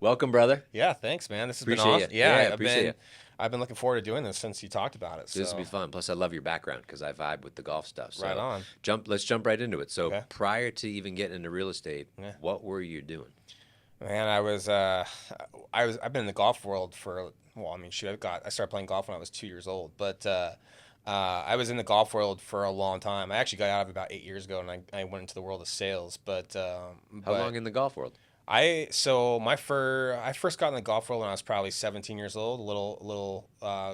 Welcome, brother. Yeah, thanks, man. This has been Appreciate you. awesome. Yeah, Yeah, appreciate you. I've been looking forward to doing this since you talked about it. This will be So, fun. Plus, I love your background because I vibe with the golf stuff. right So, on. let's jump right into it. So, Okay. prior to even getting into real estate, Yeah. what were you doing? Man, I've been in the golf world for, well, I mean, shoot, I started playing golf when I was 2 years old, but I was in the golf world for a long time. I actually got out of it about 8 years ago, and I went into the world of sales. How But long in the golf world? I first got in the golf world when I was probably 17 years old. A little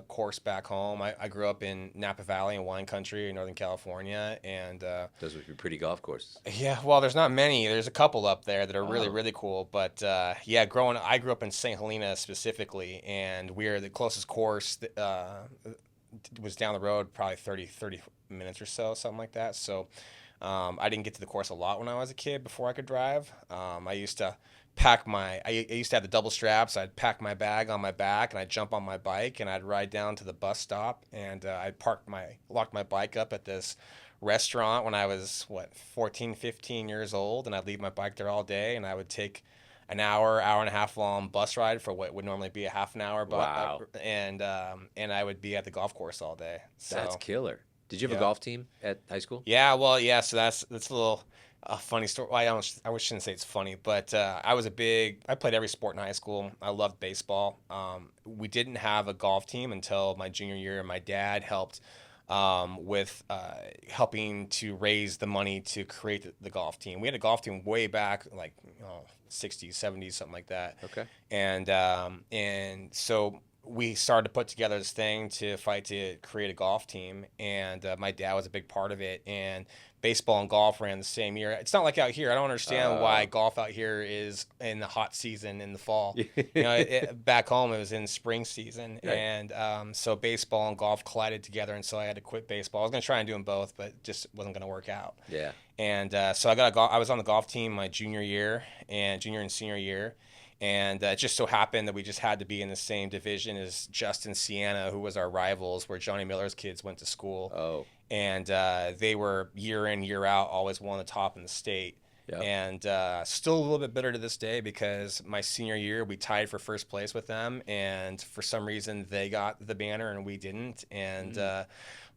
course back home. I grew up in Napa Valley in wine country in Northern California, and Those would be pretty golf courses. yeah, well, there's not many. There's a couple up there that are really Oh, really cool. But yeah, I grew up in St. Helena specifically, and we're the closest course was down the road, probably 30 minutes or so, something like that. So I didn't get to the course a lot when I was a kid before I could drive. I used to I used to have the double straps. I'd pack my bag on my back and I'd jump on my bike and I'd ride down to the bus stop and locked my bike up at this restaurant when I was, 14, 15 years old. And I'd leave my bike there all day and I would take an hour and a half long bus ride for what would normally be a half an hour, wow. and I would be at the golf course all day. That's So killer. Did you have a yeah. golf team at high school? Yeah, well, yeah. So that's a little funny story. Well, shouldn't say it's funny, but I played every sport in high school. I loved baseball. We didn't have a golf team until my junior year. My dad helped with helping to raise the money to create the golf team. We had a golf team way back, like 60s, 70s, something like that, Okay. and so we started to put together this thing to fight to create a golf team, and my dad was a big part of it. And baseball and golf ran the same year. It's not like out here. I don't understand why Uh, golf out here is in the hot season in the fall. Back home it was in spring season, right. and so baseball and golf collided together, and so I had to quit baseball. I was gonna try and do them both, but just wasn't gonna work out. Yeah. And so I was on the golf team my junior and senior year, and it just so happened that we just had to be in the same division as Justin Siena, who was our rivals, where Johnny Miller's kids went to school, Oh, and they were year in year out always one of the top in the state. yep. And still a little bit bitter to this day because my senior year we tied for first place with them, and for some reason they got the banner and we didn't, and Mm.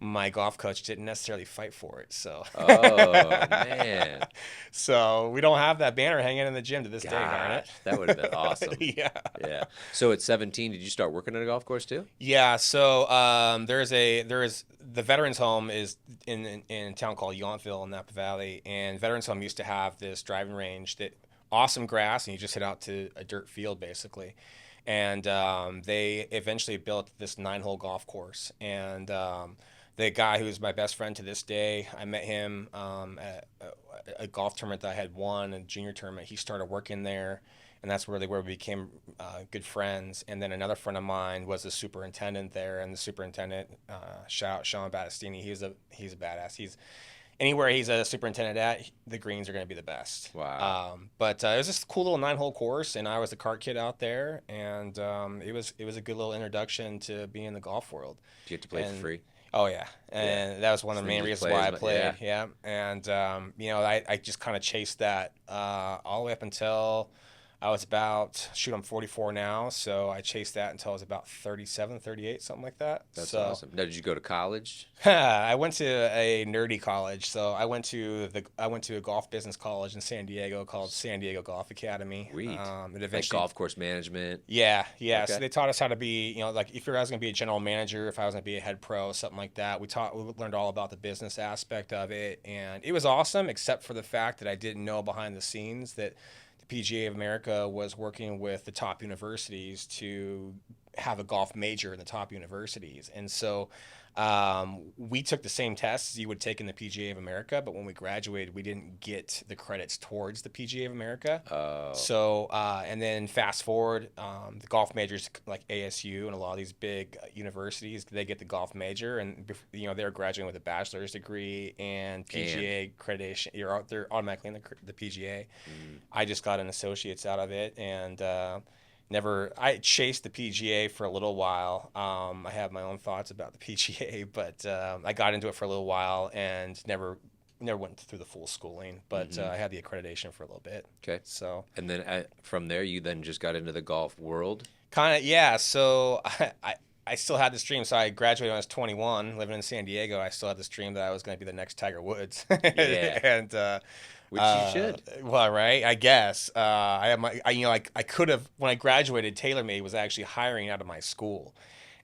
my golf coach didn't necessarily fight for it. So, Oh, man. so we don't have that banner hanging in the gym to this day, darn Gosh, that would have been awesome. it. Yeah. Yeah. So at 17, did you start working at a golf course too? Yeah, so there is the Veterans Home is in a town called Yountville in Napa Valley, and Veterans Home used to have this driving range that awesome grass, and you just hit out to a dirt field basically, and they eventually built this 9-hole golf course, and the guy who's my best friend to this day, I met him at a golf tournament that I had won, a junior tournament. He started working there, and that's really where we became good friends. And then another friend of mine was the superintendent there, and the superintendent, shout out Sean Battistini. He's a badass. He's anywhere he's a superintendent at, the greens are going to be the best. Wow. But it was just a cool little 9-hole course, and I was the cart kid out there, and it was a good little introduction to being in the golf world. Do you get to play for And free? oh yeah, Yeah. and that was one So of the then you main just reasons play why as I much. played. Yeah. Yeah, and I just kind of chased that all the way up until I was about, shoot, I'm 44 now, so I chased that until I was about 37, 38, something like that. That's So awesome. Now, did you go to college? I went to a nerdy college. So I went to a golf business college in San Diego called San Diego Golf Academy. Sweet. It Like eventually, golf course management. yeah, yeah. So Okay. they taught us how to be, like if I was going to be a general manager, if I was going to be a head pro, something like that. We learned all about the business aspect of it, and it was awesome, except for the fact that I didn't know behind the scenes that the PGA of America was working with the top universities to have a golf major in the top universities, and so we took the same tests you would take in the PGA of America, but when we graduated, we didn't get the credits towards the PGA of America. Oh, So, and then fast forward, the golf majors like ASU and a lot of these big universities, they get the golf major, and they're graduating with a bachelor's degree and and PGA accreditation. They're automatically in the PGA. mm, I just got an associate's out of it, and never. I chased the PGA for a little while. I have my own thoughts about the PGA, but I got into it for a little while and never never went through the full schooling, but I had the accreditation for a little bit. Okay. So And then from there, you then just got into the golf world. kind of, yeah. So I still had this dream. So I graduated when I was 21, living in San Diego. I still had this dream that I was going to be the next Tiger Woods. Yeah. And Which you should. well, right, I guess. I have I could have when I graduated. TaylorMade was actually hiring out of my school,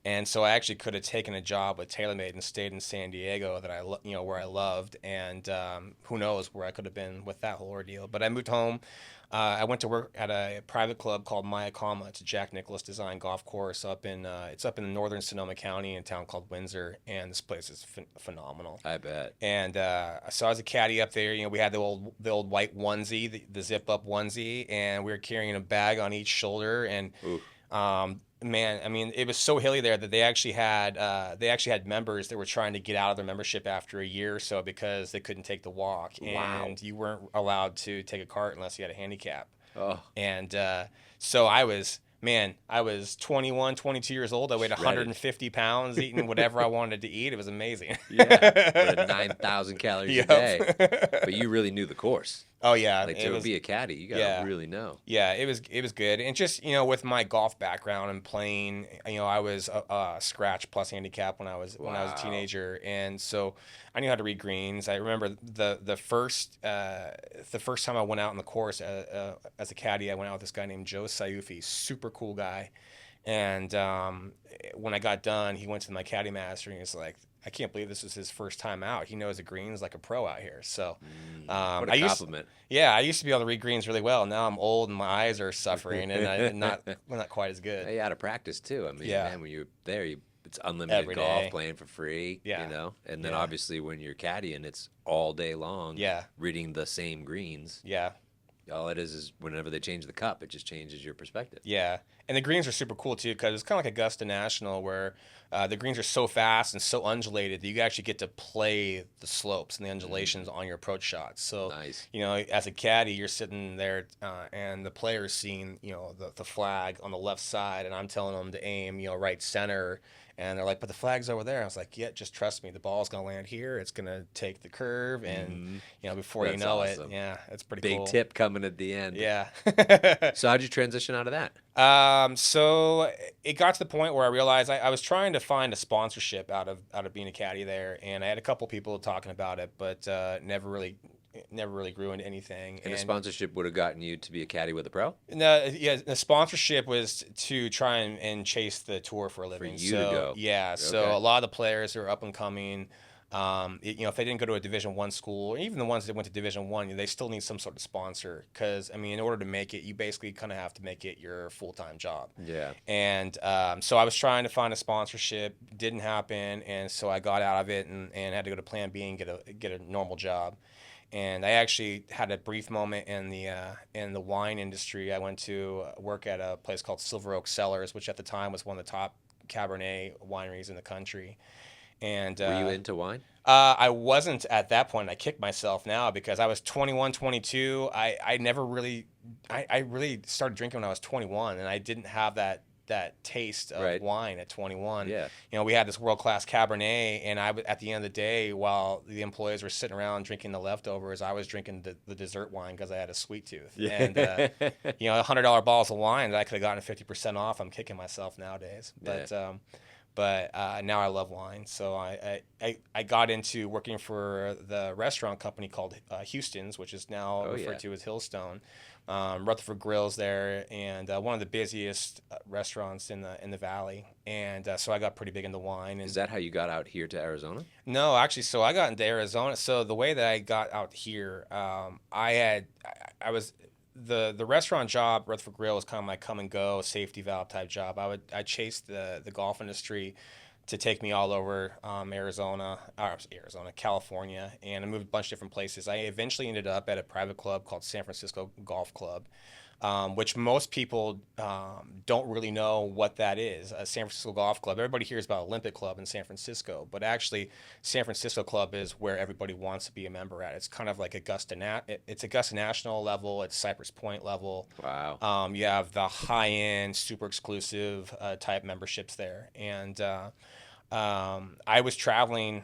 and so I actually could have taken a job with TaylorMade and stayed in San Diego that where I loved, and who knows where I could have been with that whole ordeal. But I moved home. I went to work at a private club called Mayakama. It's a Jack Nicklaus designed golf course it's up in northern Sonoma County in a town called Windsor, and this place is phenomenal. I bet. And so I was a caddy up there. We had the old white onesie, the zip up onesie, and we were carrying a bag on each shoulder. And Ooh. man, I mean, it was so hilly there that they actually had members that were trying to get out of their membership after a year or so because they couldn't take the walk, Wow. and you weren't allowed to take a cart unless you had a handicap. Oh, And so I was. Man, I was 21, 22 years old. I weighed Shredded. 150 pounds, eating whatever I wanted to eat. It was amazing. yeah. But 9,000 calories Yep. a day. But you really knew the course. Oh yeah, Like it to was. be a caddy, you gotta Yeah. really know. Yeah, it was good, and just with my golf background and playing, I was a scratch plus handicap when I was a Wow. teenager, and so I knew how to read greens. I remember the first time I went out on the course as a caddy, I went out with this guy named Joe Sayufi, super cool guy, and when I got done, he went to my caddy master and he was like, I can't believe this was his first time out. He knows the greens like a pro out here. So, What a compliment. I used to be able to read greens really well. Now I'm old and my eyes are suffering and not quite as good. You had to practice too. I mean, Yeah. man, when you're there, it's unlimited Every golf, day. playing for free. Yeah. And then Yeah. obviously when you're caddying, it's all day long. Yeah. Reading the same greens. Yeah, All it is whenever they change the cup, it just changes your perspective. yeah. And the greens are super cool too because it's kind of like Augusta National where the greens are so fast and so undulated that you actually get to play the slopes and the undulations on your approach shots. So, Nice. as a caddy, you're sitting there and the player's seeing, the flag on the left side, and I'm telling them to aim, right center. And they're like, but the flag's over there. I was like, yeah, just trust me. The ball's going to land here. It's going to take the curve. And, before you That's know awesome. it, yeah, it's pretty Big cool. tip coming at the end. Yeah. So how'd you transition out of that? So it got to the point where I realized I was trying to find a sponsorship out of being a caddy there, and I had a couple people talking about it, but never really grew into anything. And a sponsorship would have gotten you to be a caddy with a pro? No, yeah, the sponsorship was to try and chase the tour for a living. you to go. Yeah, so Okay. a lot of the players who are up and coming, if they didn't go to a Division I school, or even the ones that went to Division I, they still need some sort of sponsor because, in order to make it, you basically kind of have to make it your full-time job. Yeah. And so I was trying to find a sponsorship, didn't happen, and so I got out of it and had to go to Plan B and get a normal job. And I actually had a brief moment in the wine industry. I went to work at a place called Silver Oak Cellars, which at the time was one of the top Cabernet wineries in the country. And Were you into wine? I wasn't at that point. I kick myself now because I was 21, 22. I never really, I really started drinking when I was 21, and I didn't have that taste of Right. wine at 21. Yeah. We had this world-class Cabernet, and at the end of the day, while the employees were sitting around drinking the leftovers, I was drinking the dessert wine because I had a sweet tooth. Yeah. And, $100 bottles of wine that I could have gotten 50% off. I'm kicking myself nowadays. But now I love wine. So I got into working for the restaurant company called Houston's, which is now referred to as Hillstone. Rutherford Grill's there, and one of the busiest restaurants in the valley. And so I got pretty big into wine. And Is that how you got out here to Arizona? no, actually, so I got into Arizona. So the way that I got out here, I was the restaurant job. Rutherford Grill was kind of my come and go safety valve type job. I chased the golf industry to take me all over Arizona, California, and I moved a bunch of different places. I eventually ended up at a private club called San Francisco Golf Club, which most people don't really know what that is. A San Francisco Golf Club. Everybody hears about Olympic Club in San Francisco, but actually, San Francisco Club is where everybody wants to be a member at. It's kind of like it's Augusta National level. It's Cypress Point level. Wow. You have the high-end, super exclusive type memberships there, and I was traveling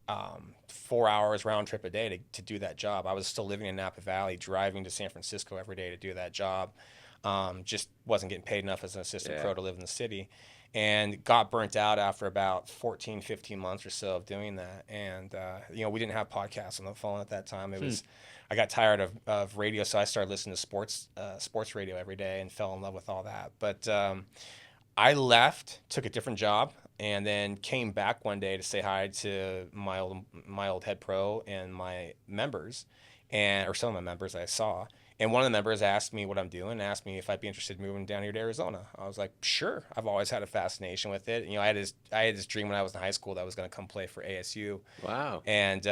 4 hours round trip a day to do that job. I was still living in Napa Valley, driving to San Francisco every day to do that job. Just wasn't getting paid enough as an assistant Yeah. pro to live in the city, and got burnt out after about 14, 15 months or so of doing that. And, we didn't have podcasts on the phone at that time. I got tired of radio, so I started listening to sports radio every day and fell in love with all that. But I left, took a different job, and then came back one day to say hi to my old head pro and my members, or some of my members I saw. And one of the members asked me what I'm doing, asked me if I'd be interested in moving down here to Arizona. I was like, sure. I've always had a fascination with it. I had this dream when I was in high school that I was going to come play for ASU, Wow. and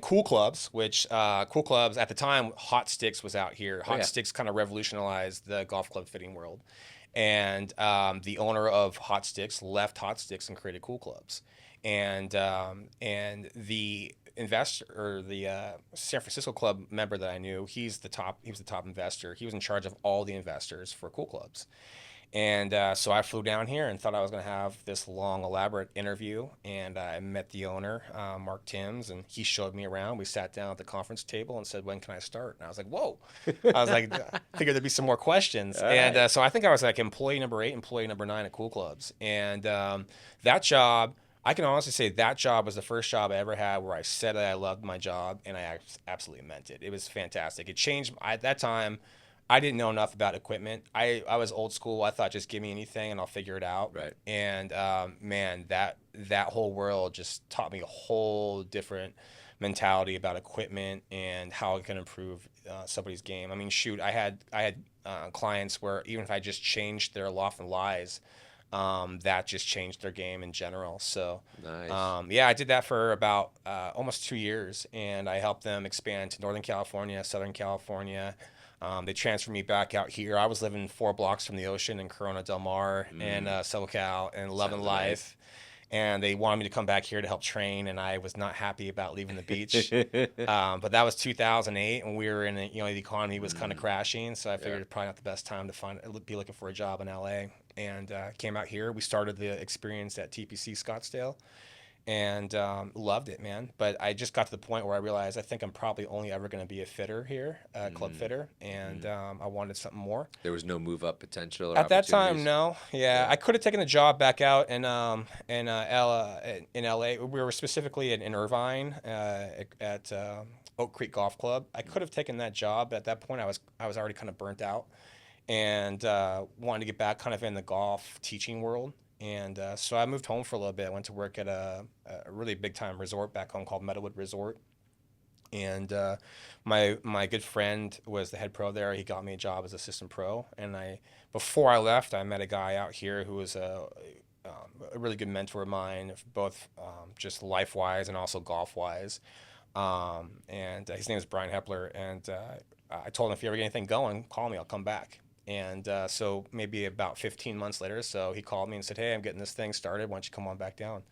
Cool Clubs, which Cool Clubs at the time, Hot Sticks was out here. Hot yeah. Sticks kind of revolutionized the golf club fitting world. And the owner of Hot Sticks left Hot Sticks and created Cool Clubs. And the investor, or the San Francisco club member that I knew, he was the top investor. He was in charge of all the investors for Cool Clubs. And so I flew down here and thought I was going to have this long, elaborate interview. And I met the owner, Mark Timms, and he showed me around. We sat down at the conference table and said, "When can I start?" And I was like, "Whoa!" I was like, I figured there'd be some more questions. All And right. so I think I was like employee number 8, employee number 9 at Cool Clubs. And that job, I can honestly say that job was the first job I ever had where I said that I loved my job, and I absolutely meant it. It was fantastic. It changed at that time. I didn't know enough about equipment. I was old school. I thought, just give me anything and I'll figure it out. Right. And man, that whole world just taught me a whole different mentality about equipment and how it can improve somebody's game. I mean, shoot, I had clients where even if I just changed their loft and lies, that just changed their game in general. So, Nice. yeah, I did that for about almost 2 years, and I helped them expand to Northern California, Southern California. They transferred me back out here. I was living 4 blocks from the ocean in Corona Del Mar and SoCal and loving Sounds life. And they wanted me to come back here to help train, and I was not happy about leaving the beach. nice. But that was 2008, and we were in the economy was kind of Mm. crashing, so I figured Yeah. it's probably not the best time to be looking for a job in LA. And came out here. We started the experience at TPC Scottsdale, and loved it, man. But I just got to the point where I realized I think I'm probably only ever going to be a fitter here, a club fitter, and I wanted something more. There was no move up potential or At that time, opportunities. no. Yeah, Yeah. I could have taken the job back out in LA. We were specifically in Irvine at Oak Creek Golf Club. I could have taken that job, but at that point, I was already kind of burnt out, and wanted to get back kind of in the golf teaching world. And so I moved home for a little bit. I went to work at a really big time resort back home called Meadowood Resort. And my good friend was the head pro there. He got me a job as assistant pro. And before I left, I met a guy out here who was a really good mentor of mine, both just life wise and also golf wise. And his name is Brian Hepler. And I told him, if you ever get anything going, call me. I'll come back. And so maybe about 15 months later, so he called me and said, "Hey, I'm getting this thing started. Why don't you come on back down?"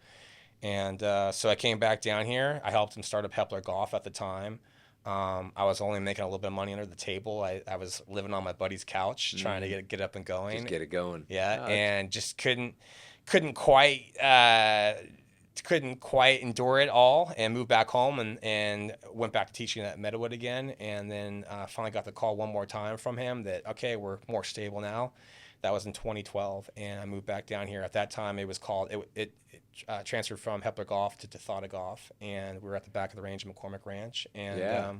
And so I came back down here. I helped him start up Hepler Golf at the time. I was only making a little bit of money under the table. I was living on my buddy's couch trying to get up and going. Just get it going. Yeah, Oh, and just couldn't quite endure it all, and moved back home, and went back to teaching at Meadowood again, and then finally got the call one more time from him that, okay, we're more stable now. That was in 2012, and I moved back down here. At that time, it was called it transferred from Hepler Golf to Thada Golf, and we were at the back of the range of McCormick Ranch, and Yeah.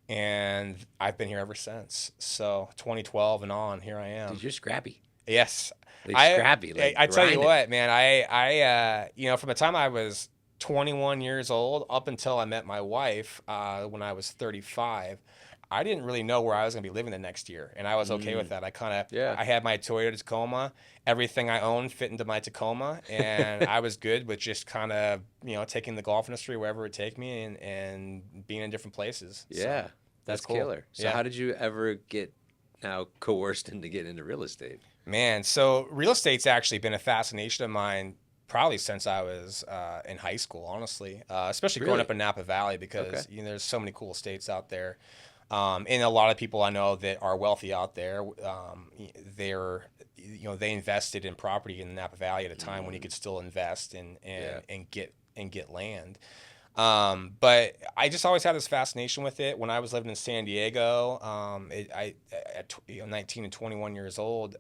and I've been here ever since. So 2012 and on, here I am. Dude, you're scrappy. Yes, Like scrappy. Like I tell you grinding. what, man, from the time I was 21 years old up until I met my wife when I was 35. I didn't really know where I was going to be living the next year, and I was okay with that. Yeah. I had my Toyota Tacoma. Everything I owned fit into my Tacoma, and I was good with just kind of, taking the golf industry wherever it would take me, and being in different places. So, Yeah. That's cool. killer. So Yeah. how did you ever get now coerced into getting into real estate? Man, so real estate's actually been a fascination of mine probably since I was in high school, honestly, especially growing Really? up in Napa Valley, because Okay. there's so many cool estates out there. And a lot of people I know that are wealthy out there, they invested in property in the Napa Valley at a time when you could still invest and Yeah. and get land. But I just always had this fascination with it. When I was living in San Diego, at 19 and 21 years old,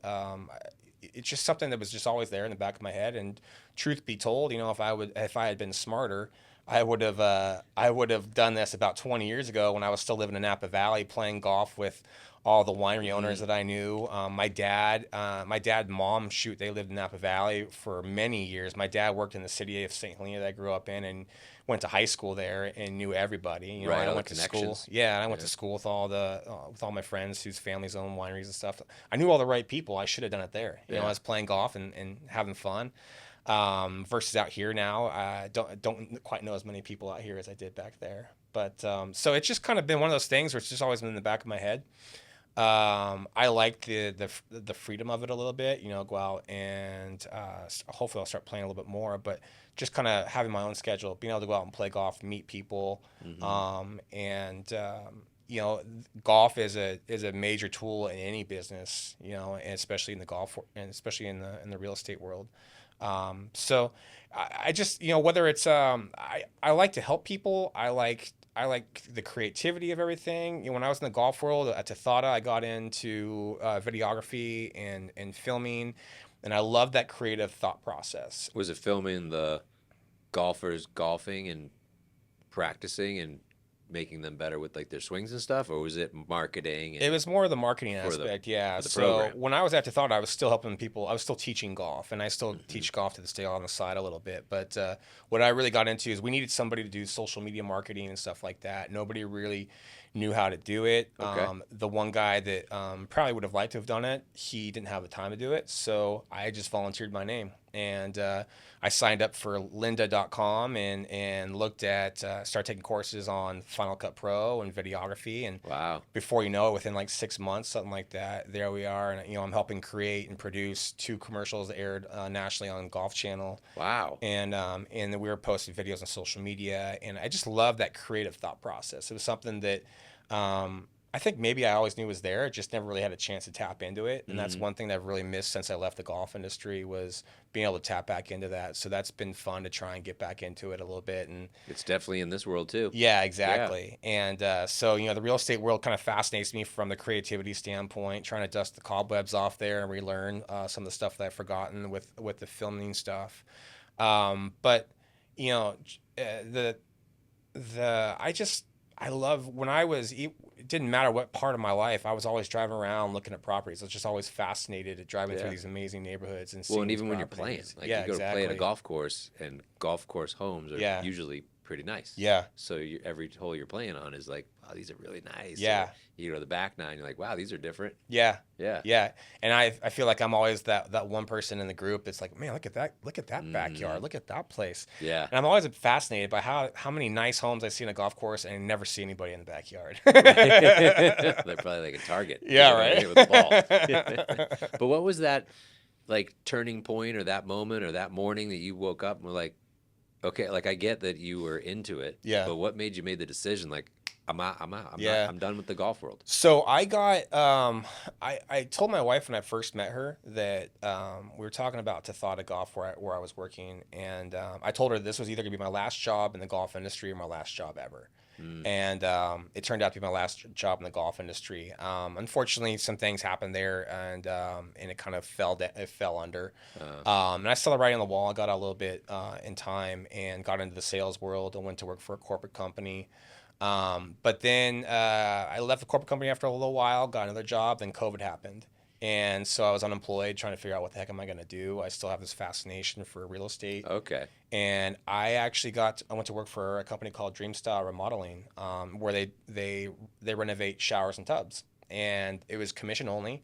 it's just something that was just always there in the back of my head. And truth be told, if I had been smarter, I would have done this about 20 years ago when I was still living in Napa Valley, playing golf with all the winery owners that I knew. My dad and mom, they lived in Napa Valley for many years. My dad worked in the city of St. Helena that I grew up in and went to high school there and knew everybody. Right, I all went the to school. connections. Yeah, and I went to school with with all my friends whose families own wineries and stuff. I knew all the right people. I should have done it there. I was playing golf and having fun. Versus out here now, I don't quite know as many people out here as I did back there. But so it's just kind of been one of those things where it's just always been in the back of my head. I like the freedom of it a little bit, go out and hopefully I'll start playing a little bit more, but just kind of having my own schedule, being able to go out and play golf, meet people, and golf is a major tool in any business, and especially in the golf and especially in the real estate world. So I just, whether it's, I like to help people. I like the creativity of everything. When I was in the golf world at Tethada, I got into videography and filming, and I love that creative thought process. Was it filming the golfers golfing and practicing and making them better with like their swings and stuff, or was it marketing? It was more of the marketing for the- aspect, yeah. for the So program? when I was at Tethada, I was still helping people. I was still teaching golf, and I still teach golf to this day on the side a little bit. But what I really got into is we needed somebody to do social media marketing and stuff like that. Nobody really knew how to do it. Okay. The one guy that probably would have liked to have done it, he didn't have the time to do it. So I just volunteered my name. And I signed up for lynda.com and looked at, started taking courses on Final Cut Pro and videography. And Wow. before you know it, within like 6 months, something like that, there we are. And, I'm helping create and produce 2 commercials that aired nationally on Golf Channel. Wow. And then we were posting videos on social media. And I just love that creative thought process. It was something that I think maybe I always knew was there, just never really had a chance to tap into it. And that's one thing that I've really missed since I left the golf industry was being able to tap back into that. So that's been fun to try and get back into it a little bit. And It's definitely in this world too. yeah, exactly. And so, the real estate world kind of fascinates me from the creativity standpoint, trying to dust the cobwebs off there and relearn some of the stuff that I've forgotten with the filming stuff. But, I love when it didn't matter what part of my life, I was always driving around looking at properties. I was just always fascinated at driving through these amazing neighborhoods and seeing Well, and even these when you're playing, properties. like Yeah, you go to play at a exactly. golf course, and golf course homes are usually pretty nice. Yeah. So every hole you're playing on is like, wow, these are really nice. Yeah. Or you go to the back nine, you're like, wow, these are different. Yeah. Yeah. Yeah. And I feel like I'm always that one person in the group that's like, man, look at that backyard. Look at that place. Yeah. And I'm always fascinated by how many nice homes I see in a golf course and I never see anybody in the backyard. They're probably like a target. Yeah, They're right. hit with the ball. But what was that like turning point or that moment or that morning that you woke up and were like, okay, like I get that you were into it. Yeah. But what made you make the decision like, I'm out. I'm done with the golf world. So I got, I told my wife when I first met her that we were talking about Tethada Golf where I was working. And I told her this was either going to be my last job in the golf industry or my last job ever. And it turned out to be my last job in the golf industry. Unfortunately, some things happened there, and it kind of fell under. And I saw the writing on the wall. I got out a little bit in time and got into the sales world and went to work for a corporate company. But then I left the corporate company after a little while, got another job, then COVID happened. And so I was unemployed, trying to figure out what the heck am I going to do. I still have this fascination for real estate. Okay. And I actually I went to work for a company called Dreamstyle Remodeling, where they renovate showers and tubs. And it was commission only.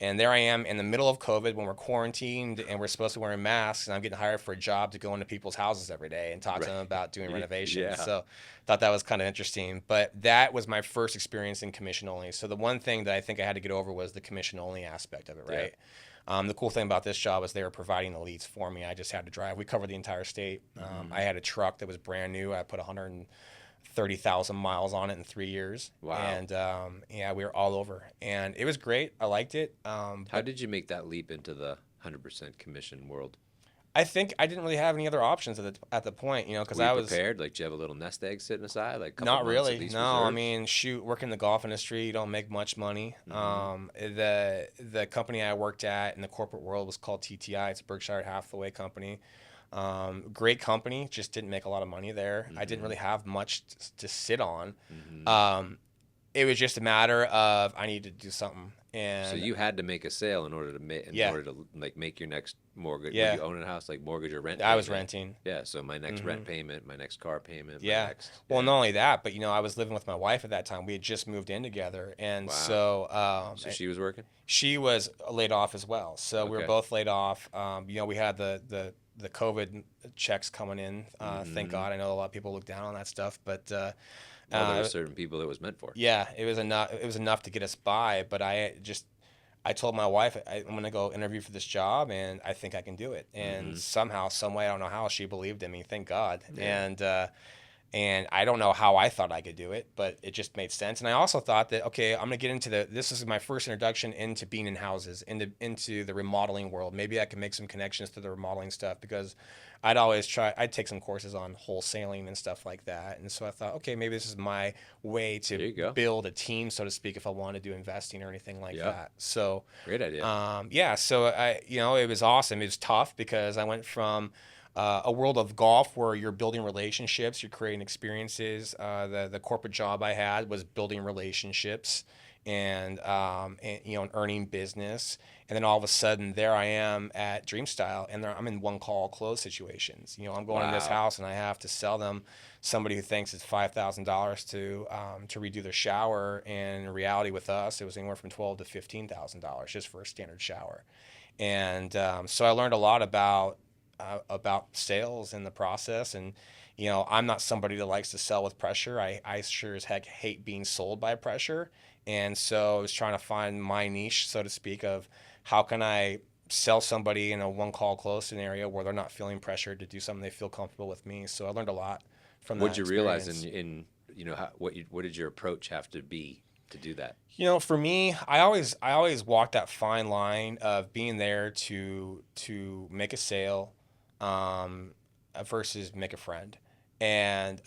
And there I am in the middle of COVID when we're quarantined and we're supposed to be wearing masks, and I'm getting hired for a job to go into people's houses every day and talk to them about doing renovations. Yeah. So thought that was kind of interesting. But that was my first experience in commission only. So the one thing that I think I had to get over was the commission only aspect of it, right? Yeah. The cool thing about this job is they were providing the leads for me. I just had to drive. We covered the entire state. I had a truck that was brand new. I put 130,000 miles on it in 3 years. Wow. And we were all over. And it was great. I liked it. How did you make that leap into the 100% commission world? I think I didn't really have any other options at the point, you know, because Were you I was prepared? Like, do you have a little nest egg sitting aside, like a couple not months at really. least No, I reserves? mean, shoot, working in the golf industry, you don't make much money. Mm-hmm. The company I worked at in the corporate world was called TTI. It's a Berkshire Hathaway company. Great company, just didn't make a lot of money there. I didn't Mm-hmm. really have much to sit on. Mm-hmm. Um, it was just a matter of I needed to do something, So and you had to make a sale in order to yeah, like make your next mortgage. Were yeah, you owning a house, like mortgage or rent I was payment? renting. Yeah. So my next Hmm. rent payment, my next car payment, my Yeah. next. Well, Yeah. not only that, but you know, I was living with my wife at that time. We had just moved in together, and Wow. so So she was working. she was laid off as well. So we were Okay. both laid off. You know, we had the COVID checks coming in. Thank Mm-hmm. God. I know a lot of people look down on that stuff, but Well, there were uh, certain people it was meant for. yeah, it was enough. It was enough to get us by. But I told my wife I'm going to go interview for this job, and I think I can do it. And Mm-hmm. somehow, some way, I don't know how, she believed in me. Thank God. Yeah. And I don't know how I thought I could do it, but it just made sense. And I also thought that, okay, I'm gonna get into this is my first introduction into being in houses, into the remodeling world. Maybe I can make some connections to the remodeling stuff because I'd take some courses on wholesaling and stuff like that. And so I thought, okay, maybe this is my way to There you go. build a team, so to speak, if I want to do investing or anything like Yeah. that. So Great idea. yeah, so you know, it was awesome. It was tough because I went from a world of golf where you're building relationships, you're creating experiences. The corporate job I had was building relationships and you know, and earning business. And then all of a sudden, there I am at Dreamstyle, and I'm in one call close situations. You know, I'm going in this Wow. house, and I have to sell them somebody who thinks it's $5,000 to redo their shower, and in reality, with us, it was anywhere from $12,000 to $15,000 just for a standard shower. And so I learned a lot about sales and the process. And you know, I'm not somebody that likes to sell with pressure. I sure as heck hate being sold by pressure. And so I was trying to find my niche, so to speak, of how can I sell somebody in a one call close scenario where they're not feeling pressured to do something, they feel comfortable with me. So I learned a lot from What'd that you realize experience. in what did your approach have to be to do that? You know, for me, I always walk that fine line of being there to make a sale, um, versus make a friend. And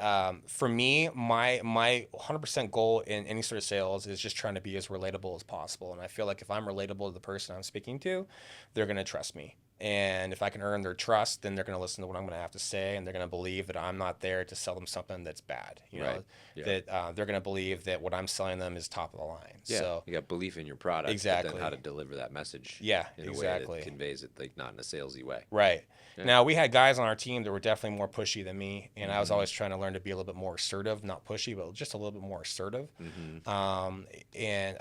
for me, my 100% goal in any sort of sales is just trying to be as relatable as possible. And I feel like if I'm relatable to the person I'm speaking to, they're gonna trust me. And if I can earn their trust, then they're going to listen to what I'm going to have to say, and they're going to believe that I'm not there to sell them something that's bad. You Right. know, Yeah. that they're going to believe that what I'm selling them is top of the line. Yeah. So You got belief in your product, but then how exactly, to deliver that message yeah, in a way that exactly, conveys it, like not in a salesy way. right. Yeah. Now we had guys on our team that were definitely more pushy than me, and I was Mm-hmm. always trying to learn to be a little bit more assertive, not pushy, but just a little bit more assertive. Mm-hmm. And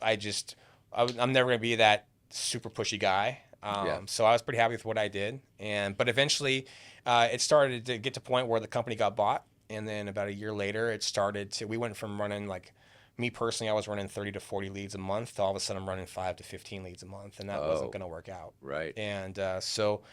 I just, I'm never going to be that super pushy guy. Yeah. So I was pretty happy with what I did, but eventually, it started to get to a point where the company got bought, and then about a year later, it started to. We went from running like, me personally, I was running 30 to 40 leads a month. To all of a sudden, I'm running 5 to 15 leads a month, and that wasn't Oh, going to work out. right. And so,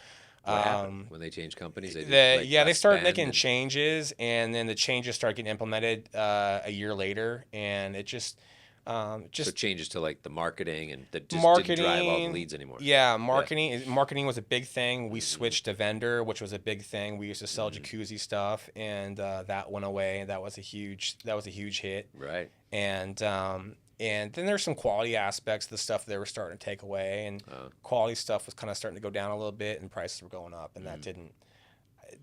What happened um, when they changed companies? They did like yeah, they less started spend making and changes, and then the changes started getting implemented a year later, and it so just changes to like the marketing and that just didn't drive all the marketing. leads anymore. Yeah, Yeah. marketing was a big thing. We Mm-hmm. switched to vendor, which was a big thing. We used to sell Mm-hmm. jacuzzi stuff, and that went away. That was a huge hit. Right. And then there's some quality aspects of the stuff they were starting to take away, and Uh, quality stuff was kind of starting to go down a little bit, and prices were going up, and that mm. didn't.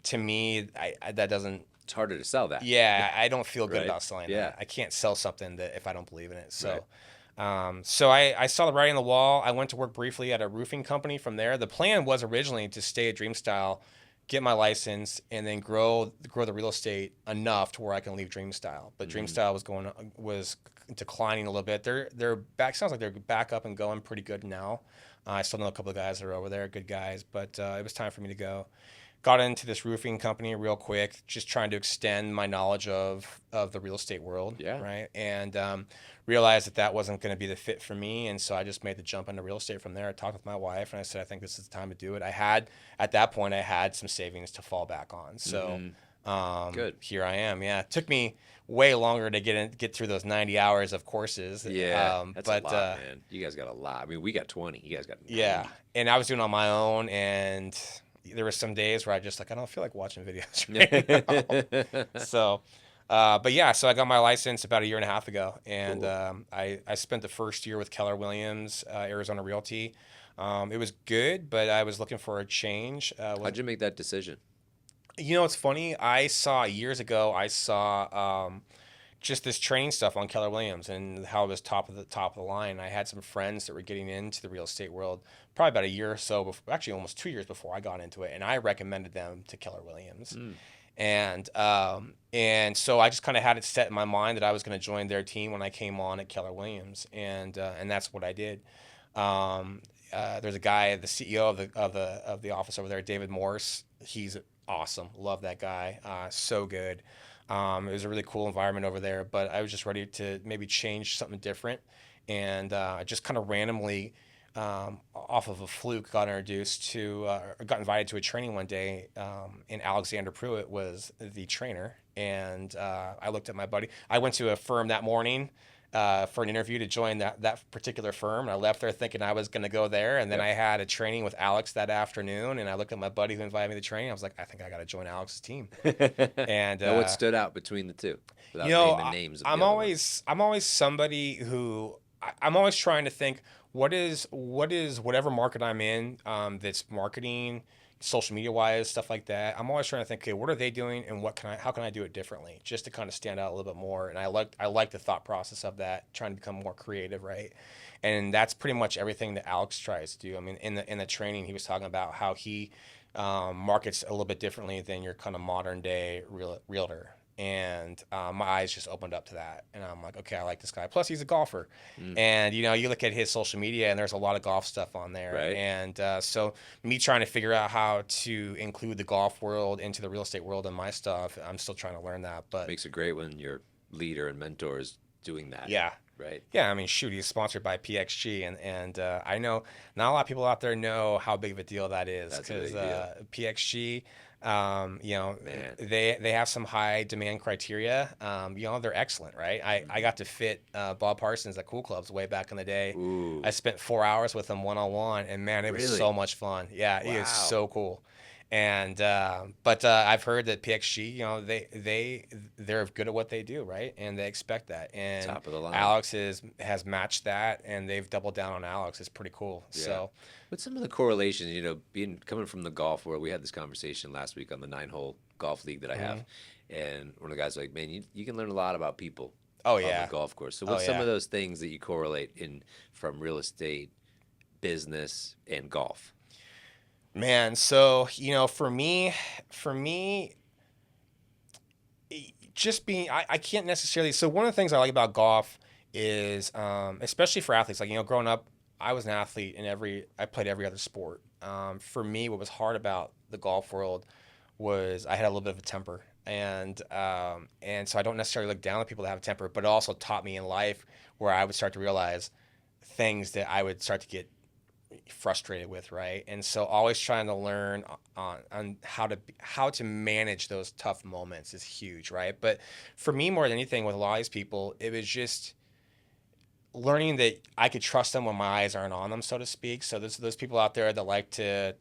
To me, that doesn't. It's harder to sell that. Yeah, I don't feel good Right. about selling Yeah. that. I can't sell something that if I don't believe in it. Right. So I saw the writing on the wall. I went to work briefly at a roofing company from there. The plan was originally to stay at Dreamstyle, get my license, and then grow the real estate enough to where I can leave Dreamstyle. But Mm-hmm. Dreamstyle was declining a little bit. They're back. Sounds like they're back up and going pretty good now. I still know a couple of guys that are over there, good guys. But it was time for me to go. Got into this roofing company real quick, just trying to extend my knowledge of the real estate world, Yeah. right? And realized that wasn't going to be the fit for me, and so I just made the jump into real estate from there. I talked with my wife, and I said, I think this is the time to do it. At that point, I had some savings to fall back on, so Mm-hmm. Good. here I am. Yeah, it took me way longer to get through those 90 hours of courses. Yeah. That's a But lot, man. You guys got a lot. I mean, we got 20. You guys got yeah, 90. and I was doing it on my own, and there were some days where I just like, I don't feel like watching videos right now. So, but yeah, so I got my license about a year and a half ago, and Cool. I spent the first year with Keller Williams, Arizona Realty. It was good, but I was looking for a change. How'd you make that decision? It's funny. I saw years ago. I saw just this training stuff on Keller Williams and how it was top of the line. I had some friends that were getting into the real estate world probably about a year or so before, actually almost 2 years before I got into it, and I recommended them to Keller Williams. Mm. And so I just kind of had it set in my mind that I was going to join their team when I came on at Keller Williams, and that's what I did. There's a guy, the CEO of the office over there, David Morse. He's awesome. Love that guy. So good. It was a really cool environment over there, but I was just ready to maybe change something different, and I just kind of randomly, off of a fluke, got invited to a training one day, and Alexander Pruitt was the trainer, and I looked at my buddy. I went to a firm that morning. For an interview to join that particular firm. And I left there thinking I was going to go there. And then Yep. I had a training with Alex that afternoon. And I looked at my buddy who invited me to training. I was like, I think I got to join Alex's team. And Now, what stood out between the two, you without know, naming I, names of the I'm other ones? always somebody who I'm always trying to think what is whatever market I'm in, that's marketing, social media wise, stuff like that. I'm always trying to think, okay, what are they doing, and how can I do it differently, just to kind of stand out a little bit more. And I like the thought process of that, trying to become more creative, right? And that's pretty much everything that Alex tries to do. I mean, in the training, he was talking about how he markets a little bit differently than your kind of modern day realtor. And my eyes just opened up to that, and I'm like, okay, I like this guy. Plus, he's a golfer, Mm. and you look at his social media, and there's a lot of golf stuff on there. Right. And so, me trying to figure out how to include the golf world into the real estate world in my stuff, I'm still trying to learn that. But Makes it great when your leader and mentor is doing that, yeah, right? yeah, I mean, shoot, he's sponsored by PXG, and I know not a lot of people out there know how big of a deal that is, That's a because big deal. PXG, Man. they have some high demand criteria. They're excellent, right? I got to fit Bob Parsons at Cool Clubs way back in the day. Ooh, I spent 4 hours with him one on one, and man, it was really? so much fun. Yeah, he is Wow. so cool. And but I've heard that PXG, they're good at what they do, right? And they expect that. And Top of the line. Alex has matched that, and they've doubled down on Alex. It's pretty cool. Yeah. So What's some of the correlations, being coming from the golf world? We had this conversation last week on the 9-hole golf league that I have. And one of the guys was like, man, you can learn a lot about people oh on yeah, the golf course. So oh what's some yeah. of those things that you correlate in from real estate, business, and golf? Man, so for me, just being, I can't necessarily. So one of the things I like about golf is, especially for athletes, like growing up, I was an athlete I played every other sport. For me, what was hard about the golf world was I had a little bit of a temper, and so I don't necessarily look down on people that have a temper, but it also taught me in life where I would start to realize things that I would start to get frustrated with, right? And so always trying to learn on how to manage those tough moments is huge, right? But for me, more than anything, with a lot of these people, it was just learning that I could trust them when my eyes aren't on them, so to speak. So there's those people out there that like to,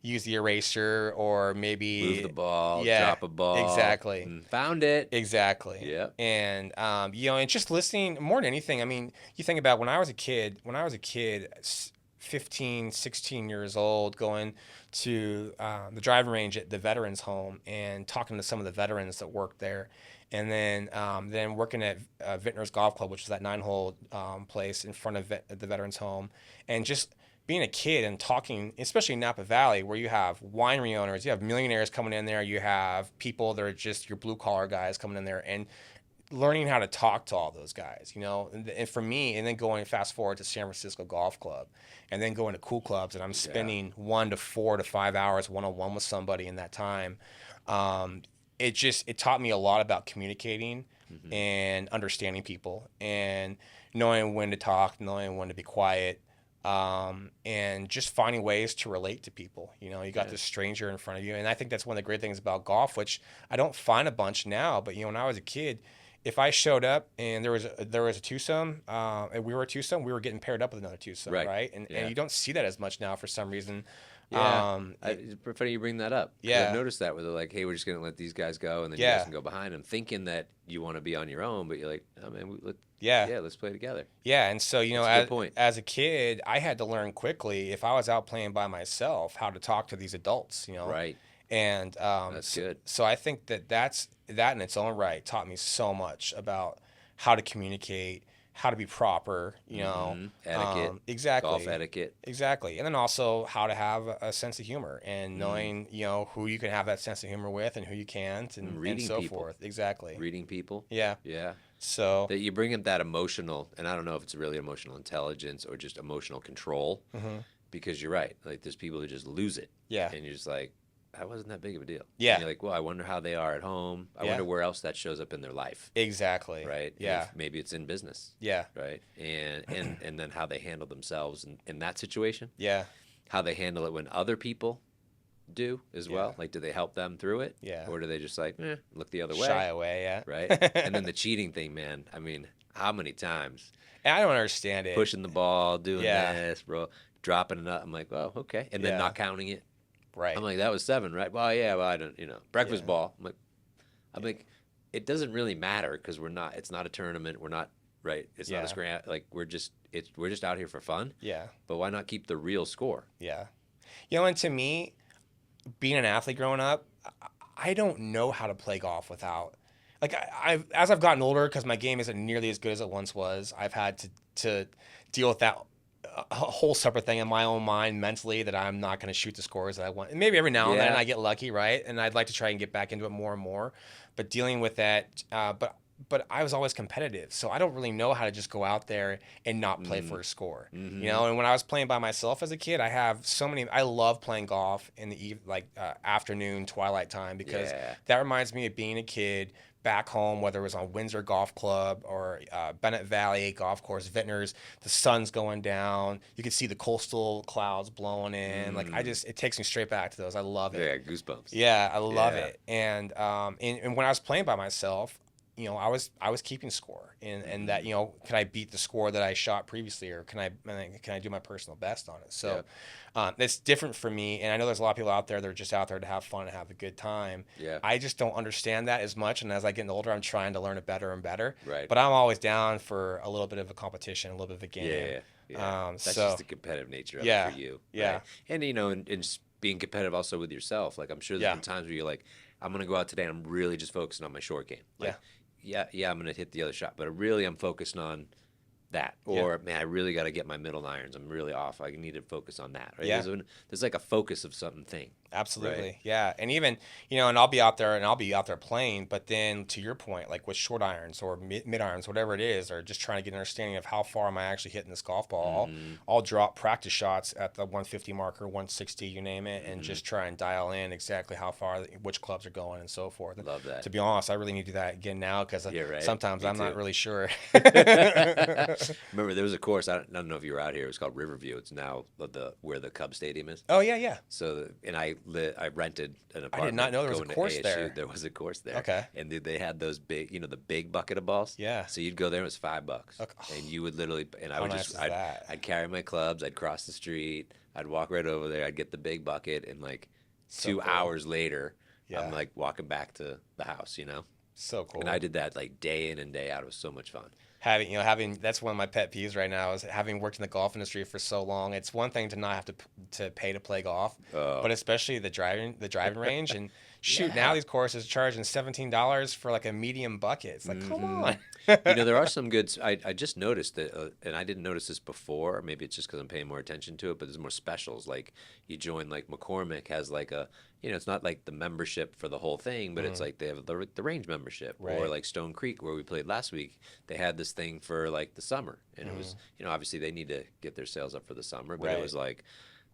use the eraser, or Move the maybe, ball, yeah, drop a ball. exactly. Found it. Exactly. Yep. And and just listening more than anything. I mean, you think about when I was a kid, 15, 16 years old, going to the driving range at the veterans home and talking to some of the veterans that worked there. And then working at Vintner's Golf Club, which is that 9-hole place in front of the veterans home, and just being a kid and talking, especially in Napa Valley, where you have winery owners, you have millionaires coming in there, you have people that are just your blue collar guys coming in there, and learning how to talk to all those guys, and for me, and then going fast forward to San Francisco Golf Club, and then going to Cool Clubs, and I'm spending 1 to 4 to 5 hours one on one with somebody in that time. It taught me a lot about communicating and understanding people, and knowing when to talk, knowing when to be quiet, and just finding ways to relate to people. You got this stranger in front of you, and I think that's one of the great things about golf, which I don't find a bunch now. But when I was a kid, if I showed up and there was a twosome, and we were a twosome, we were getting paired up with another twosome, Right. right? And Yeah. you don't see that as much now for some reason. Yeah, it's funny you bring that up because I've Yeah. noticed that where they're like, "Hey, we're just gonna let these guys go, and then you guys Yeah. can go behind them," thinking that you want to be on your own, but you're like, "Oh man, Yeah. yeah, let's play together." Yeah, and so That's a good point. as a kid, I had to learn quickly if I was out playing by myself how to talk to these adults, Right, And that's good. so I think that in its own right taught me so much about how to communicate, how to be proper, Etiquette, golf exactly, etiquette, exactly, and then also how to have a sense of humor and knowing who you can have that sense of humor with and who you can't, and reading so people. forth. Exactly. reading people. Yeah. Yeah, So. that you bring up that emotional, and I don't know if it's really emotional intelligence or just emotional control, Mhm. because you're right. Like there's people who just lose it, Yeah. and you're just like, that wasn't that big of a deal. Yeah. And you're like, well, I wonder how they are at home. I Yeah. wonder where else that shows up in their life. Exactly. Right. And Yeah. maybe it's in business. Yeah. Right. And then how they handle themselves in that situation. Yeah. How they handle it when other people do as well. Yeah. Like, do they help them through it? Yeah. Or do they just like look the other way? Shy away. Yeah. Right. And then the cheating thing, man. I mean, how many times And I don't understand it. pushing the ball, doing Yeah. this, bro, dropping it up? I'm like, oh, okay. And then Yeah. not counting it. Right. I'm like, that was 7, right? Well, yeah, well, I don't, breakfast Yeah. ball. I'm like, it doesn't really matter because it's not a tournament. We're not, right? It's not Yeah. a scram. Like, we're just out here for fun. Yeah. But why not keep the real score? Yeah. And to me, being an athlete growing up, I don't know how to play golf without, like, as I've gotten older, because my game isn't nearly as good as it once was, I've had to deal with that a whole separate thing in my own mind mentally that I'm not going to shoot the scores that I want. And maybe every now and then Yeah. I get lucky, right? And I'd like to try and get back into it more and more. But dealing with that, but I was always competitive, so I don't really know how to just go out there and not play for a score. Mhm. And when I was playing by myself as a kid, I love playing golf in the afternoon twilight time because Yeah. that reminds me of being a kid back home, whether it was on Windsor Golf Club or Bennett Valley Golf Course, Vintners. The sun's going down. You can see the coastal clouds blowing in. Like it takes me straight back to those. I love it. Yeah, goosebumps. Yeah, I love Yeah. it. And when I was playing by myself, I was keeping score, and that can I beat the score that I shot previously, or can I do my personal best on it? So it's different for me, and I know there's a lot of people out there that are just out there to have fun and have a good time. Yeah. I just don't understand that as much, and as I get older, I'm trying to learn it better and better. Right. But I'm always down for a little bit of a competition, a little bit of a game. Yeah. Yeah. That's so just the competitive nature of Yeah. it for you. Yeah. Right? And, and just being competitive also with yourself. Like, I'm sure there's Yeah. been times where you're like, I'm going to go out today and I'm really just focusing on my short game. Like, yeah, I'm going to hit the other shot, but I'm focused on that. Or, man, I really got to get my middle irons. I'm really off. I need to focus on that. Right? Yeah. There's like a focus of something. Absolutely. Right. Yeah. And even, and I'll be out there playing, but then to your point, like with short irons or mid irons, whatever it is, or just trying to get an understanding of how far am I actually hitting this golf ball. I'll drop practice shots at the 150 marker, 160, you name it, and just try and dial in exactly how far, which clubs are going and so forth. Love that. To be honest, I really need to do that again now because right. sometimes Me I'm too. not really sure. Remember, there was a course, I don't know if you were out here, it was called Riverview. It's now where the Cubs Stadium is. Oh, yeah, yeah. So, and I rented an apartment. I did not know there was a going to course ASU. there. There was a course there. Okay. And they had those big, the big bucket of balls. Yeah. So you'd go there, it was $5. Okay. And you would literally, and I How would nice just, is that? I'd carry my clubs, I'd cross the street, I'd walk right over there, I'd get the big bucket, and like So 2 cool. hours later, Yeah. I'm like walking back to the house, So cool. And I did that like day in and day out. It was so much fun. Having that's one of my pet peeves right now is having worked in the golf industry for so long. It's one thing to not have to pay to play golf, but especially the driving range and shoot. Now these courses are charging $17 for like a medium bucket. It's like, come on. There are some good. I just noticed that, and I didn't notice this before. Maybe it's just because I'm paying more attention to it. But there's more specials. Like you join, like McCormick has like a, it's not like the membership for the whole thing, but it's like they have the range membership, or Right. like Stone Creek where we played last week. They had this thing for like the summer, and it was, obviously they need to get their sales up for the summer, but Right. it was like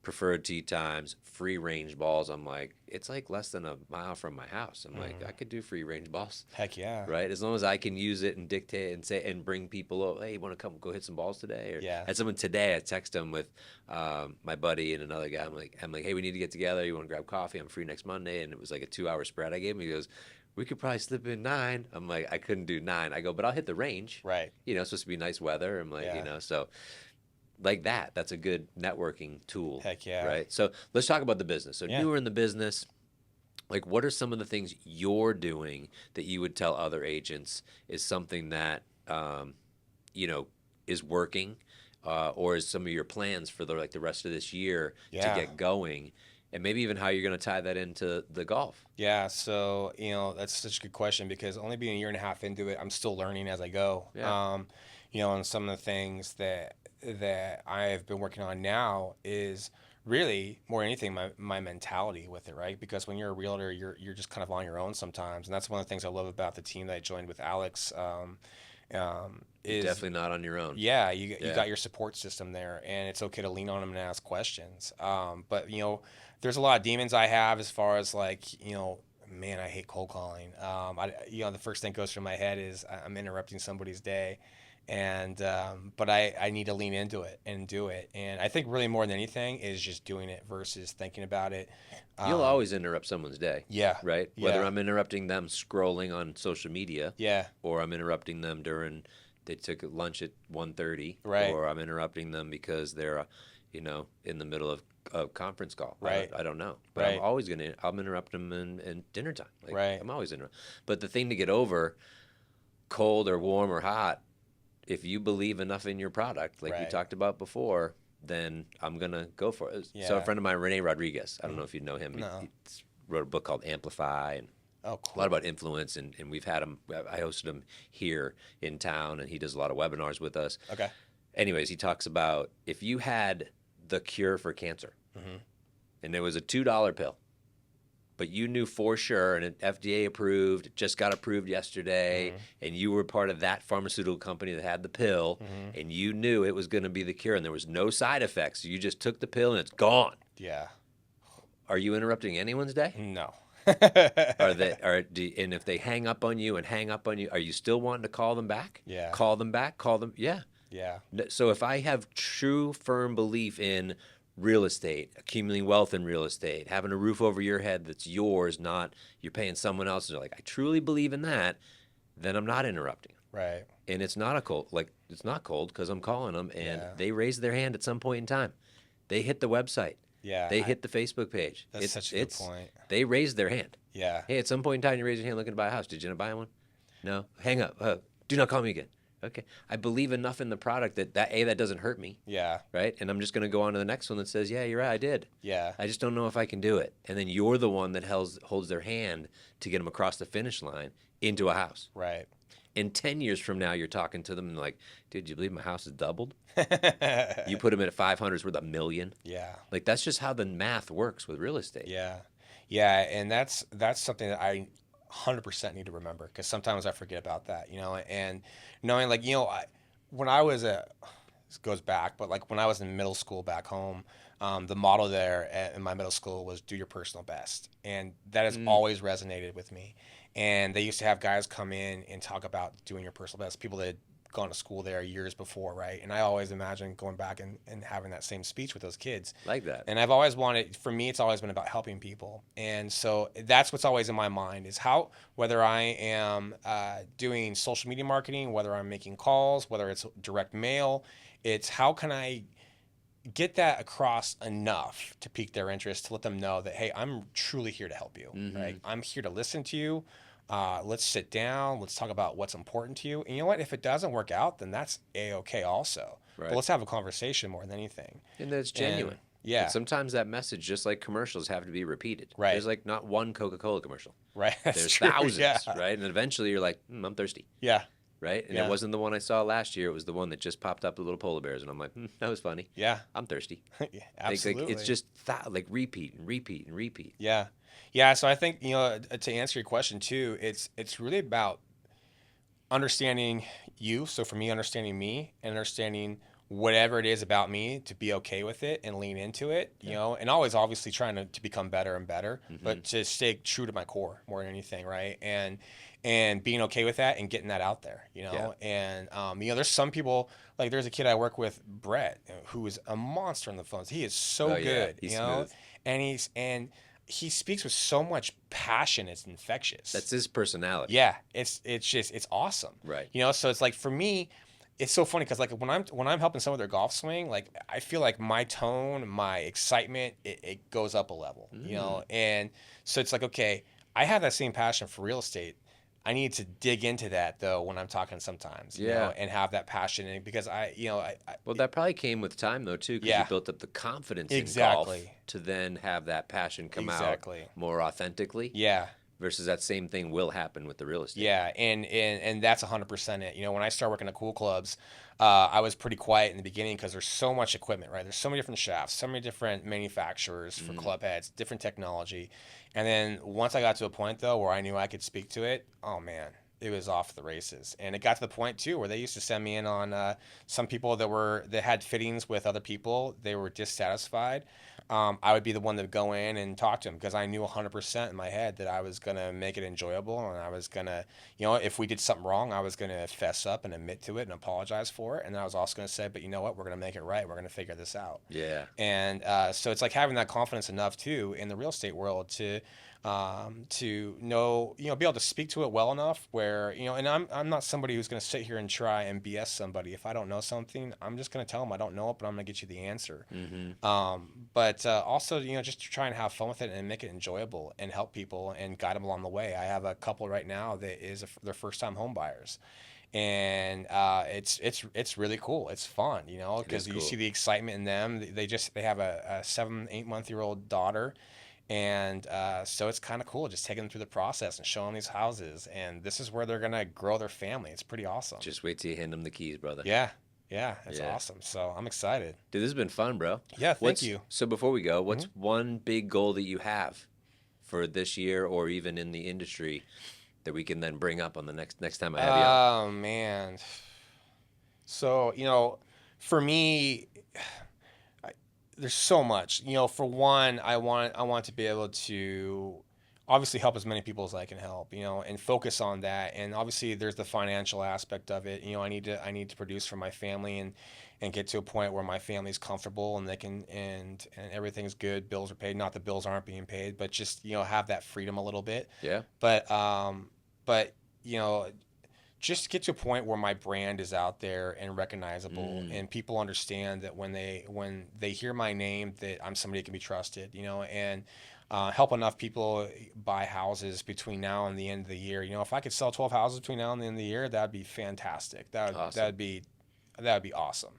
preferred tee times, free range balls. I'm like, it's like less than a mile from my house. I'm like, I could do free range balls. Heck yeah. Right, as long as I can use it and dictate and say and bring people over. Hey, you want to come go hit some balls today? Or Yeah. I had someone today. I text him with my buddy and another guy. I'm like, hey, we need to get together. You want to grab coffee? I'm free next Monday, and it was like a 2-hour spread I gave him. He goes, we could probably slip in 9. I'm like, I couldn't do 9. I go, but I'll hit the range. Right. It's supposed to be nice weather. I'm like, Yeah. so like that's a good networking tool, Heck yeah. right? So let's talk about the business. So Yeah. newer in the business, like what are some of the things you're doing that you would tell other agents is something that you know is working, or is some of your plans for the rest of this year to Yeah. get going, and maybe even how you're going to tie that into the golf. Yeah, so that's such a good question because only being a year and a half into it, I'm still learning as I go. Yeah. And some of the things that I have been working on now is really more than anything my mentality with it, right? Because when you're a realtor, you're just kind of on your own sometimes, and that's one of the things I love about the team that I joined with Alex. You're Is definitely not on your own. Yeah, you Yeah. got your support system there, and it's okay to lean on them and ask questions. But there's a lot of demons I have as far as like man, I hate cold calling. The first thing goes through my head is I'm interrupting somebody's day, and but I need to lean into it and do it. And I think really more than anything is just doing it versus thinking about it. You'll Um, always interrupt someone's day, yeah, right? Whether yeah, I'm interrupting them scrolling on social media, yeah, or I'm interrupting them during they took lunch at 1:30, right, or I'm interrupting them because they're in the middle of a conference call. right, I don't know, but right, I'm interrupt them in dinner time. Like right, I'm always interrupt. But the thing to get over, cold or warm or hot, if you believe enough in your product, like we right. talked about before, then I'm gonna go for it. So a Yeah. friend of mine, Rene Rodriguez, I don't know Mhm. if you know him. No. He wrote a book called Amplify, and Oh, a lot cool. about influence. And we've had him. I hosted him here in town, and he does a lot of webinars with us. Okay. Anyways, he talks about if you had the cure for cancer, Hmm. and it was a $2 pill, but you knew for sure, and it FDA approved, it just got approved yesterday, Hmm. and you were part of that pharmaceutical company that had the pill, Hmm. and you knew it was going to be the cure, and there was no side effects. You just took the pill, and it's gone. Yeah. Are you interrupting anyone's day? No. And if they hang up on you and hang up on you, are you still wanting to call them back? Yeah. Call them back. Call them. Yeah. Yeah. So if I have true, firm belief in real estate, accumulating wealth in real estate, having a roof over your head that's yours, not you're paying someone else, and like I truly believe in that, then I'm not interrupting. Right. And it's not a cold, like it's not cold because I'm calling them, and Yeah. they raise their hand at some point in time. They hit the website. Yeah. They hit the Facebook page. That's such a good point. They raised their hand. Yeah. Hey, at some point in time, you raise your hand looking to buy a house. Did you not buy one? No. Hang up. Do not call me again. Okay. I believe enough in the product that doesn't hurt me, Yeah. right? And I'm just going to go on to the next one that says, yeah, you're right, I did. Yeah. I just don't know if I can do it. And then you're the one that holds their hand to get them across the finish line into a house. Right. And 10 years from now, you're talking to them and like, dude, you believe my house has doubled? You put them in at 500, it's worth $1 million. Yeah. Like that's just how the math works with real estate. Yeah. Yeah. And that's something that I 100% need to remember because sometimes I forget about that, and knowing like, when I was this goes back, but like when I was in middle school back home, the motto there in my middle school was do your personal best. And that has Mm. always resonated with me. And they used to have guys come in and talk about doing your personal best, people that had gone to school there years before, right? And I always imagined going back and having that same speech with those kids. Like that. And I've always wanted, for me, it's always been about helping people. And so that's what's always in my mind is how, whether I am doing social media marketing, whether I'm making calls, whether it's direct mail, it's how can I get that across enough to pique their interest, to let them know that, hey, I'm truly here to help you, right? I'm here to listen to you. Let's sit down. Let's talk about what's important to you. And you know what? If it doesn't work out, then that's A-okay also. But Right. let's have a conversation more than anything. And that's And genuine. yeah, And sometimes that message, just like commercials, have to be repeated. Right. There's like not one Coca-Cola commercial. right. That's There's true. thousands, Yeah. right? And eventually you're like, I'm thirsty, Yeah. right? And Yeah. it wasn't the one I saw last year. It was the one that just popped up, the little polar bears. And I'm like, that was funny. Yeah. I'm thirsty. Yeah. Like, Absolutely. it's just like repeat and repeat and repeat. Yeah. Yeah. So I think, to answer your question too, it's really about understanding you. So for me, understanding me and understanding whatever it is about me to be okay with it and lean into it, and always obviously trying to become better and better, but to stay true to my core more than anything. Right. And being okay with that and getting that out there, Yeah. and, there's some people like there's a kid I work with, Brett, who is a monster on the phones. He is so Oh, yeah. good, He's smooth. and he speaks with so much passion. It's infectious. That's his personality. Yeah, it's awesome. Right. So it's like for me, it's so funny because like when I'm helping someone with their golf swing, like I feel like my tone, my excitement, it goes up a level. And so it's like, okay, I have that same passion for real estate. I need to dig into that though when I'm talking sometimes, and have that passion in it because Well, that probably came with time though too, because you built up the confidence in golf to then have that passion come out more authentically. Yeah. Versus that same thing will happen with the real estate. Yeah, and that's 100% it. When I started working at cool clubs, I was pretty quiet in the beginning because there's so much equipment, right? There's so many different shafts, so many different manufacturers for club heads, different technology. And then once I got to a point though where I knew I could speak to it, oh man, it was off the races. And it got to the point too where they used to send me in on some people that had fittings with other people. They were dissatisfied. I would be the one that would go in and talk to them because I knew 100% in my head that I was going to make it enjoyable, and I was going to, if we did something wrong, I was going to fess up and admit to it and apologize for it. And I was also going to say, but you know what, we're going to make it right. We're going to figure this out. Yeah. And so it's like having that confidence enough too in the real estate world to know, be able to speak to it well enough where, and I'm not somebody who's going to sit here and try and BS somebody. If I don't know something, I'm just going to tell them I don't know it, but I'm going to get you the answer. But also, just to try and have fun with it and make it enjoyable and help people and guide them along the way. I have a couple right now that is their first time home buyers. And it's really cool. It's fun, because you see the excitement in them. They have a 7-8 month year old daughter. And so it's kind of cool just taking them through the process and showing these houses. And this is where they're going to grow their family. It's pretty awesome. Just wait till you hand them the keys, brother. Yeah. It's awesome. So I'm excited. Dude, this has been fun, bro. Yeah, thank you. So before we go, what's one big goal that you have for this year or even in the industry that we can then bring up on the next time I have you on? Oh, man. So, for me, there's so much. For one, I want to be able to obviously help as many people as I can help, and focus on that. And obviously there's the financial aspect of it. I need to produce for my family and get to a point where my family's comfortable and they can and everything's good, bills are paid. Not that bills aren't being paid, but just, have that freedom a little bit. Yeah. But just get to a point where my brand is out there and recognizable, and people understand that when they hear my name, that I'm somebody that can be trusted, and help enough people buy houses between now and the end of the year. If I could sell 12 houses between now and the end of the year, that'd be fantastic. That'd be awesome.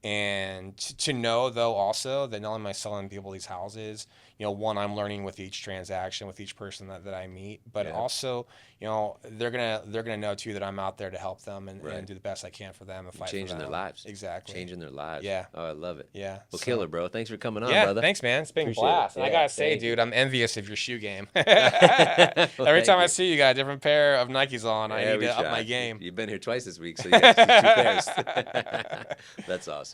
And to know though also that not only am I selling people these houses, one, I'm learning with each transaction, with each person that I meet, but also, they're gonna know too that I'm out there to help them and do the best I can for them and fight for them. Changing their lives. Exactly. Changing their lives. Yeah. Oh, I love it. Yeah. Well, killer, bro. Thanks for coming on, yeah, brother. Thanks, man. It's been a Appreciate blast. it. And Yeah, I gotta say, thank you. dude, I'm envious of your shoe game. Every time I see you got a different pair of Nikes on, I need to up my game. You've been here twice this week, so you got 2 pairs. That's awesome.